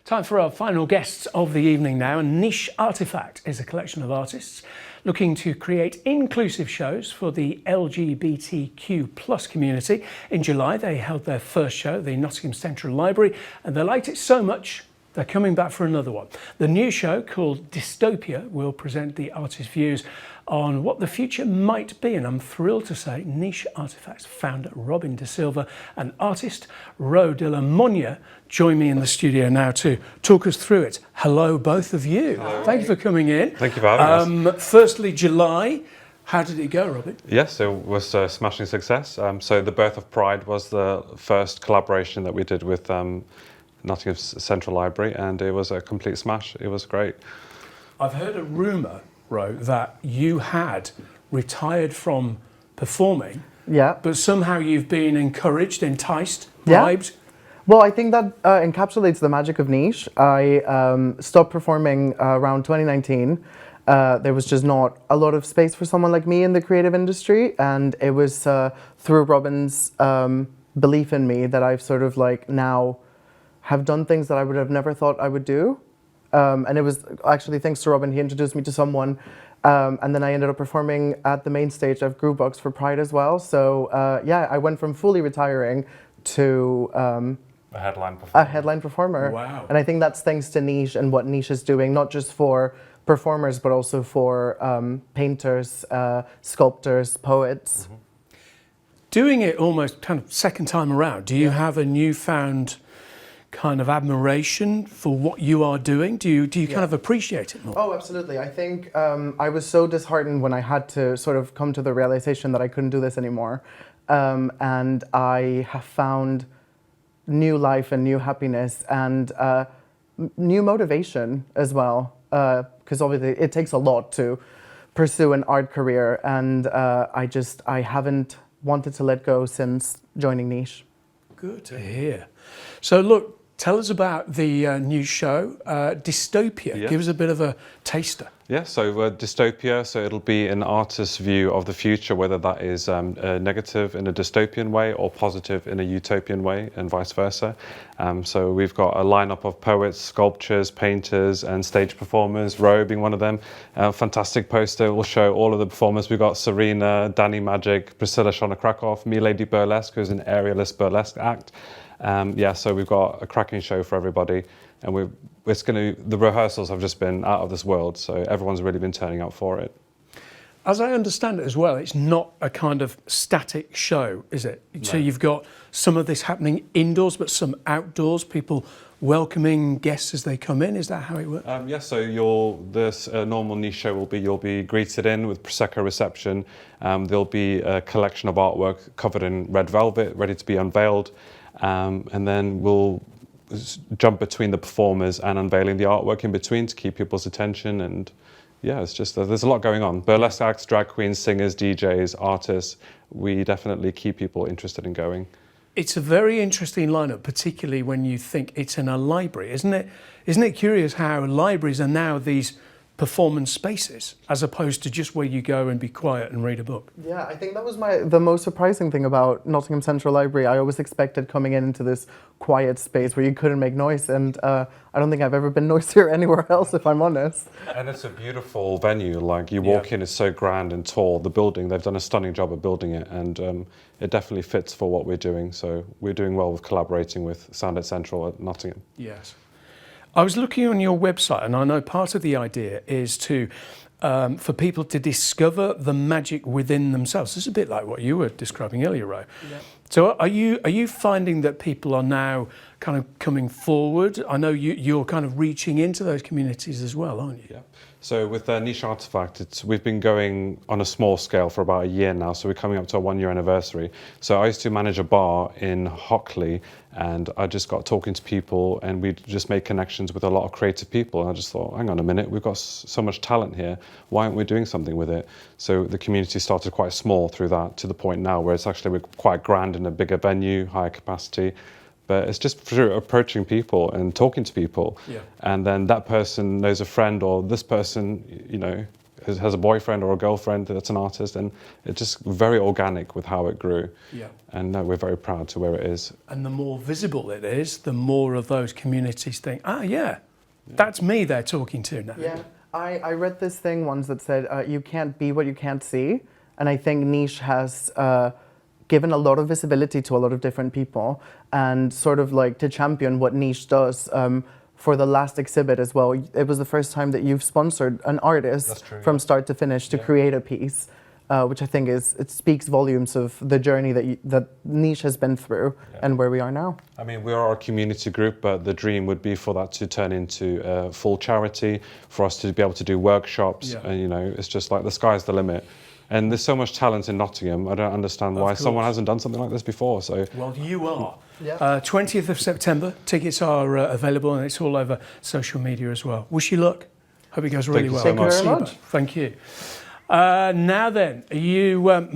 Time for our final guests of the evening now. Niche Artefact is a collection of artists looking to create inclusive shows for the LGBTQ+ community. In July, they held their first show at the Nottingham Central Library, and they liked it so much they're coming back for another one. The new show, called Dystopia, will present the artists' views on what the future might be, and I'm thrilled to say Niche Artefact's founder Robin de Silva and artist Ro de la Monja join me in the studio now to talk us through it. Hello, both of you. Hello. Thank you for coming in. Thank you for having us. Firstly, July. How did it go, Robin? Yes, it was a smashing success. So The Birth of Pride was the first collaboration that we did with Nottingham Central Library, and it was a complete smash. It was great. I've heard a rumour, Ro, that you had retired from performing, but somehow you've been encouraged, enticed, bribed. Well, I think that encapsulates the magic of Niche. I stopped performing around 2019. There was just not a lot of space for someone like me in the creative industry, and it was through Robin's belief in me that I've sort of like now have done things that I would have never thought I would do. And it was actually thanks to Robin, he introduced me to someone, and then I ended up performing at the main stage of Groovebox for Pride as well. So yeah, I went from fully retiring to a headline performer. Wow. And I think that's thanks to Niche and what Niche is doing, not just for performers, but also for painters, sculptors, poets. Mm-hmm. Doing it almost kind of second time around, do you have a newfound kind of admiration for what you are doing? Do you kind of appreciate it more? Oh, absolutely. I think I was so disheartened when I had to sort of come to the realization that I couldn't do this anymore. And I have found new life and new happiness and new motivation as well. Because obviously it takes a lot to pursue an art career. And I haven't wanted to let go since joining Niche. Good to hear. So look, tell us about the new show, Dystopia. Yeah. Give us a bit of a taster. Yeah, so Dystopia, so it'll be an artist's view of the future, whether that is negative in a dystopian way or positive in a utopian way, and vice versa. So we've got a lineup of poets, sculptors, painters, and stage performers, Ro being one of them. Fantastic poster will show all of the performers. We've got Serena, Danny Magic, Priscilla Shona Krakow, Me Lady Burlesque, who's an aerialist burlesque act. Yeah, so we've got a cracking show for everybody, and the rehearsals have just been out of this world, so everyone's really been turning out for it. As I understand it as well, it's not a kind of static show, is it? No. So you've got some of this happening indoors, but some outdoors, people welcoming guests as they come in. Is that how it works? Yes, so this normal Niche show will be, you'll be greeted in with Prosecco reception. There'll be a collection of artwork covered in red velvet, ready to be unveiled. And then we'll jump between the performers and unveiling the artwork in between to keep people's attention. And yeah, it's just, there's a lot going on. Burlesque acts, drag queens, singers, DJs, artists. We definitely keep people interested in going. It's a very interesting lineup, particularly when you think it's in a library, isn't it? Isn't it curious how libraries are now these performance spaces as opposed to just where you go and be quiet and read a book? Yeah, I think that was the most surprising thing about Nottingham Central Library. I always expected coming into this quiet space where you couldn't make noise, and I don't think I've ever been noisier anywhere else, if I'm honest. And it's a beautiful venue. Like you walk in, it's so grand and tall. The building, they've done a stunning job of building it, and it definitely fits for what we're doing. So we're doing well with collaborating with Sound at Central at Nottingham. Yes. I was looking on your website, and I know part of the idea is for people to discover the magic within themselves. This is a bit like what you were describing earlier, Ro. Yeah. So are you finding that people are now kind of coming forward? I know you're kind of reaching into those communities as well, aren't you? Yeah. So with Niche Artefact, we've been going on a small scale for about a year now, so we're coming up to a 1-year anniversary. So I used to manage a bar in Hockley, and I just got talking to people, and we just made connections with a lot of creative people. And I just thought, hang on a minute, we've got so much talent here. Why aren't we doing something with it? So the community started quite small through that, to the point now where it's actually we're quite grand in a bigger venue, higher capacity. But it's just through approaching people and talking to people. Yeah. And then that person knows a friend, or this person, has a boyfriend or a girlfriend that's an artist, and it's just very organic with how it grew. Yeah. And we're very proud to where it is. And the more visible it is, the more of those communities think, that's me they're talking to now. Yeah, I read this thing once that said, you can't be what you can't see. And I think niche has given a lot of visibility to a lot of different people, and sort of like to champion what niche does. For the last exhibit as well, it was the first time that you've sponsored an artist from start to finish to create a piece, which I think it speaks volumes of the journey that niche has been through and where we are now. I mean, we are a community group, but the dream would be for that to turn into a full charity, for us to be able to do workshops. And, you know, it's just like the sky's the limit. And there's so much talent in Nottingham. I don't understand why someone hasn't done something like this before. So, well, you are. Yeah. 20th of September. Tickets are available, and it's all over social media as well. Wish you luck. Hope it goes really well. Thank you very much. Thank you. Now then, you might